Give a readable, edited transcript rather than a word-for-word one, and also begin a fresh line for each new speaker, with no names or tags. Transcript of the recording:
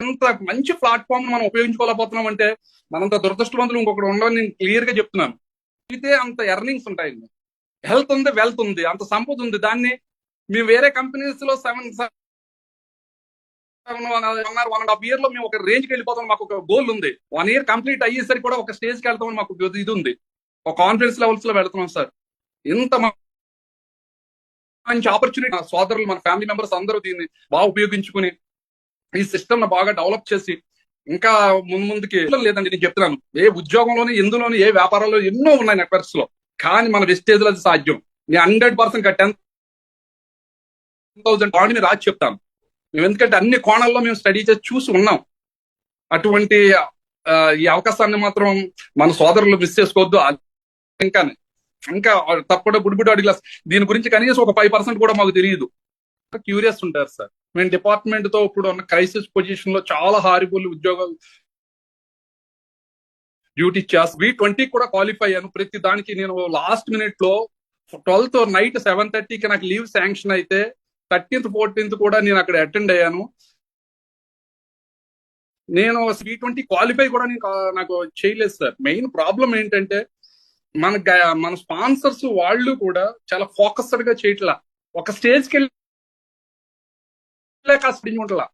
ఎంత మంచి ప్లాట్ఫామ్ మనం ఉపయోగించుకోలేకపోతున్నాం అంటే మనంత దురదృష్టవంతులు ఇంకొకటి ఉండని నేను క్లియర్ గా చెప్తున్నాను. అయితే అంత ఎర్నింగ్స్ ఉంటాయండి, హెల్త్ ఉంది, వెల్త్ ఉంది, అంత సంపద ఉంది. దాన్ని మేము వేరే కంపెనీస్ లో 1.5 year లో మేము ఒక రేంజ్ కి వెళ్ళిపోతాం. మాకు ఒక గోల్ ఉంది. 1 year కంప్లీట్ అయ్యేసరికి కూడా ఒక స్టేజ్ కి వెళ్తామని మాకు ఇది ఉంది. ఒక కాన్ఫిడెన్స్ లెవెల్స్ లో వెళ్తున్నాం సార్. ఇంత మంచి ఆపర్చునిటీ మా సోదరులు, మన ఫ్యామిలీ మెంబర్స్ అందరూ దీన్ని బాగా ఉపయోగించుకుని ఈ సిస్టమ్ బాగా డెవలప్ చేసి ఇంకా ముందుకి లేదండి. నేను చెప్తున్నాను, ఏ ఉద్యోగంలోని, ఎందులోని, ఏ వ్యాపారాల్లో ఎన్నో ఉన్నాయి నెట్వర్క్స్ లో, కానీ మన వెస్టేజ్ లో అది సాధ్యం. నేను 100% 10,000 పాయింట్ రాసి చెప్తాను. మేము ఎందుకంటే అన్ని కోణాల్లో మేము స్టడీ చేసి చూసి ఉన్నాం. అటువంటి ఈ అవకాశాన్ని మాత్రం మన సోదరులు మిస్ చేసుకోవద్దు. ఇంకా తప్పకుండా బుడిబుడి అడిగి దీని గురించి కనీసం ఒక 5% కూడా మాకు తెలియదు. క్యూరియస్ ఉంటారు సార్. మేము డిపార్ట్మెంట్ తో ఇప్పుడు ఉన్న క్రైసిస్ పొజిషన్ లో చాలా హారిబుల్ ఉద్యోగాలు డ్యూటీ చేస్తాను. V20 కూడా క్వాలిఫై అయ్యాను. ప్రతి దానికి నేను లాస్ట్ మినిట్ లో 12th నైట్ 7:30కి నాకు లీవ్ శాంక్షన్ అయితే 13th 14th కూడా నేను అక్కడ అటెండ్ అయ్యాను. నేను V20 క్వాలిఫై కూడా నాకు చేయలేదు సార్. మెయిన్ ప్రాబ్లం ఏంటంటే మన స్పాన్సర్స్ వాళ్ళు కూడా చాలా ఫోకస్డ్ గా చేయట్లా. ఒక స్టేజ్కి వెళ్ళి ఉంటలా